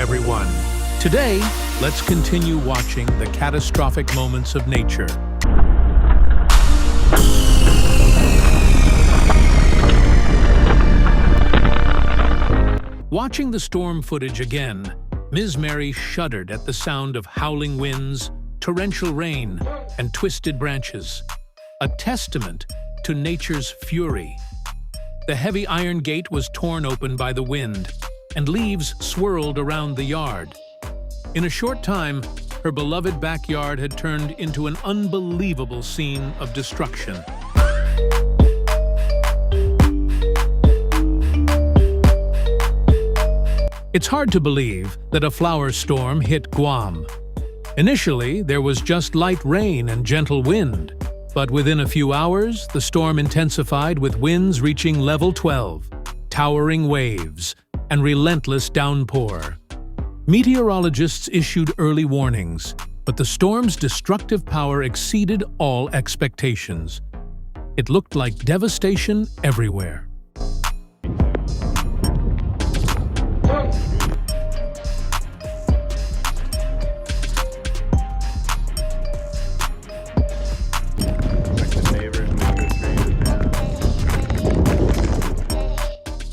everyone. Today, let's continue watching the catastrophic moments of nature. Watching the storm footage again, Ms. Mary shuddered at the sound of howling winds, torrential rain, and twisted branches, a testament to nature's fury. The heavy iron gate was torn open by the wind, and leaves swirled around the yard. In a short time, her beloved backyard had turned into an unbelievable scene of destruction. It's hard to believe that a flower storm hit Guam. Initially, there was just light rain and gentle wind, but within a few hours, the storm intensified with winds reaching level 12, towering waves, and relentless downpour. Meteorologists issued early warnings, but the storm's destructive power exceeded all expectations. It looked like devastation everywhere.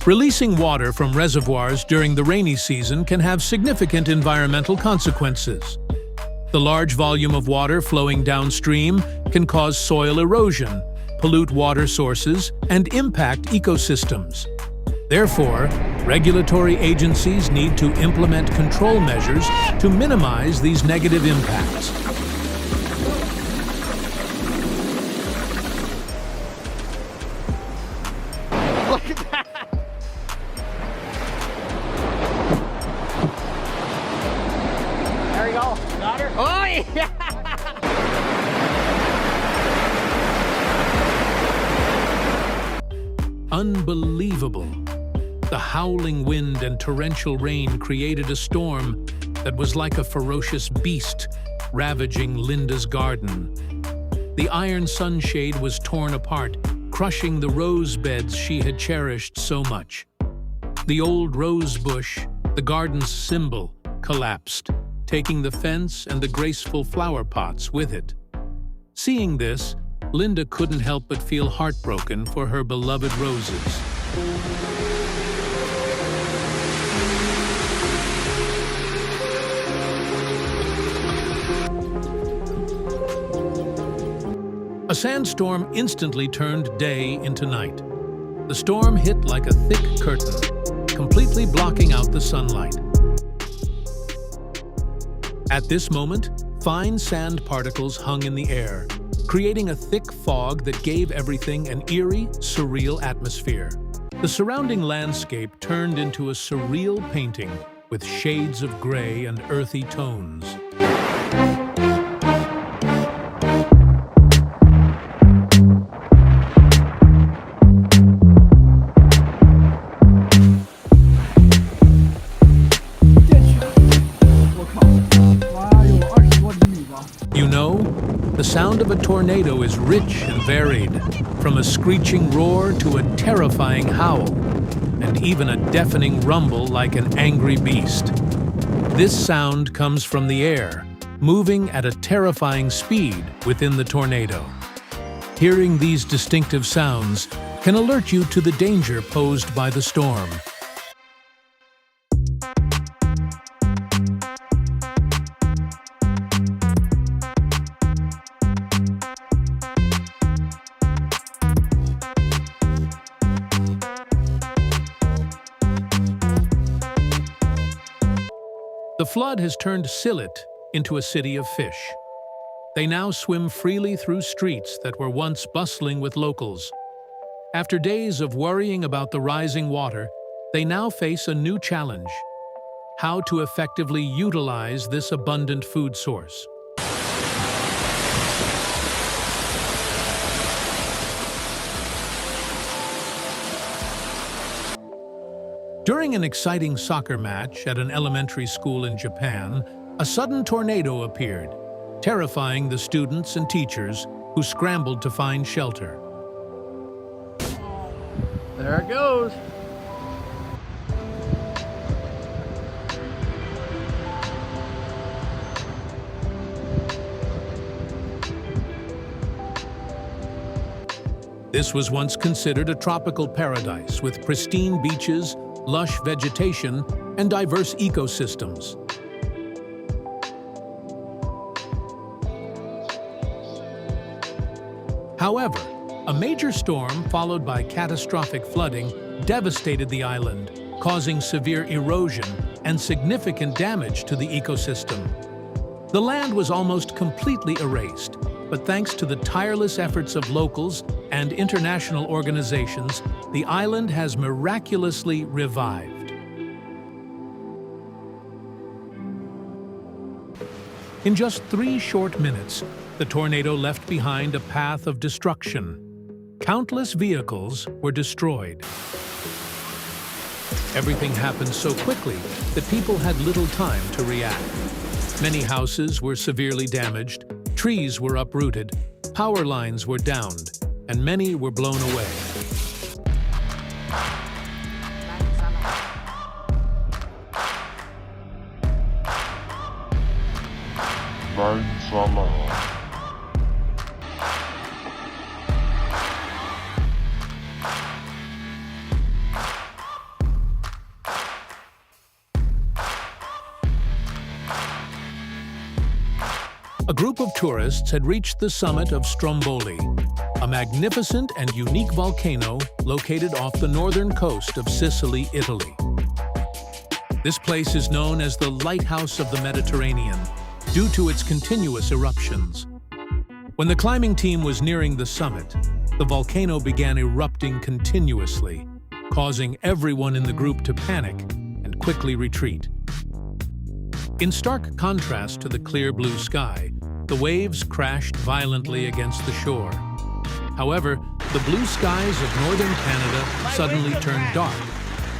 Releasing water from reservoirs during the rainy season can have significant environmental consequences. The large volume of water flowing downstream can cause soil erosion, pollute water sources, and impact ecosystems. Therefore, regulatory agencies need to implement control measures to minimize these negative impacts. Look at that! There we go. Got her? Oh, yeah! Unbelievable. The howling wind and torrential rain created a storm that was like a ferocious beast ravaging Linda's garden. The iron sunshade was torn apart, crushing the rose beds she had cherished so much. The old rose bush, the garden's symbol, collapsed, taking the fence and the graceful flower pots with it. Seeing this, Linda couldn't help but feel heartbroken for her beloved roses. A sandstorm instantly turned day into night. The storm hit like a thick curtain, completely blocking out the sunlight. At this moment, fine sand particles hung in the air, creating a thick fog that gave everything an eerie, surreal atmosphere. The surrounding landscape turned into a surreal painting with shades of gray and earthy tones. You know, the sound of a tornado is rich and varied, from a screeching roar to a terrifying howl, and even a deafening rumble like an angry beast. This sound comes from the air, moving at a terrifying speed within the tornado. Hearing these distinctive sounds can alert you to the danger posed by the storm. The flood has turned Sillet into a city of fish. They now swim freely through streets that were once bustling with locals. After days of worrying about the rising water, they now face a new challenge: how to effectively utilize this abundant food source. During an exciting soccer match at an elementary school in Japan, a sudden tornado appeared, terrifying the students and teachers who scrambled to find shelter. There it goes. This was once considered a tropical paradise with pristine beaches, lush vegetation, and diverse ecosystems. However, a major storm followed by catastrophic flooding devastated the island, causing severe erosion and significant damage to the ecosystem. The land was almost completely erased, but thanks to the tireless efforts of locals and international organizations, the island has miraculously revived. In just 3 short minutes, the tornado left behind a path of destruction. Countless vehicles were destroyed. Everything happened so quickly that people had little time to react. Many houses were severely damaged, trees were uprooted, power lines were downed, and many were blown away. A group of tourists had reached the summit of Stromboli, a magnificent and unique volcano located off the northern coast of Sicily, Italy. This place is known as the Lighthouse of the Mediterranean due to its continuous eruptions. When the climbing team was nearing the summit, the volcano began erupting continuously, causing everyone in the group to panic and quickly retreat. In stark contrast to the clear blue sky, the waves crashed violently against the shore. However, the blue skies of northern Canada suddenly turned dark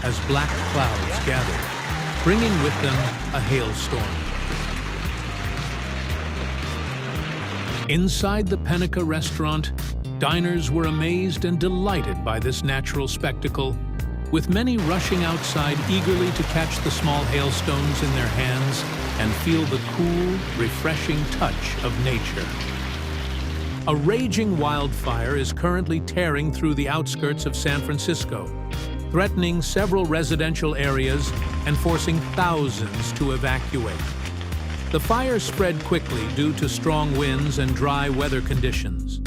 as black clouds gathered, bringing with them a hailstorm. Inside the Penica restaurant, diners were amazed and delighted by this natural spectacle, with many rushing outside eagerly to catch the small hailstones in their hands and feel the cool, refreshing touch of nature. A raging wildfire is currently tearing through the outskirts of San Francisco, threatening several residential areas and forcing thousands to evacuate. The fire spread quickly due to strong winds and dry weather conditions.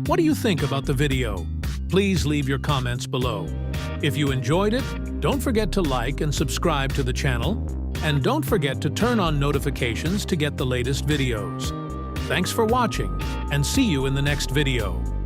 What do you think about the video? Please leave your comments below. If you enjoyed it, don't forget to like and subscribe to the channel, and don't forget to turn on notifications to get the latest videos. Thanks for watching, and see you in the next video.